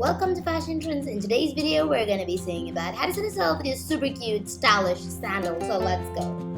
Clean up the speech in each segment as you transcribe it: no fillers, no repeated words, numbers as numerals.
Welcome to Fashion Trends. In today's video, we're going to be seeing about how to set yourself with your super cute, stylish sandals. So let's go.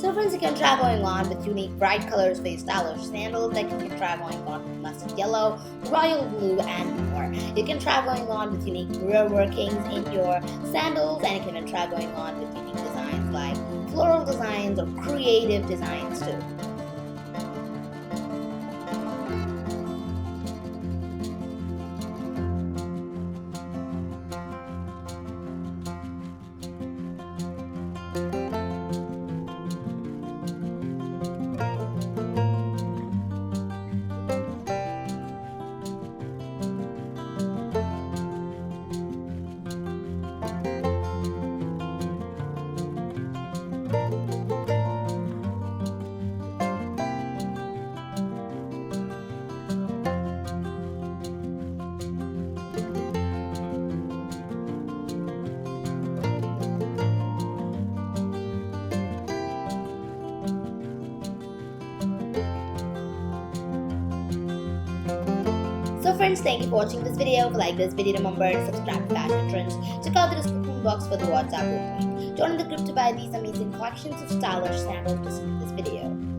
So friends, you can try going on with unique bright colors for your stylish sandals. Like you can try going on with mustard yellow, royal blue, and more. You can try going on with unique mirror workings in your sandals, and you can even try going on with unique designs like floral designs or creative designs too. So friends, thank you for watching this video. If you like this video, remember to subscribe to Fashion Trends. Check out the description box for the WhatsApp group link. Join the group to buy these amazing collections of stylish sandals just in this video.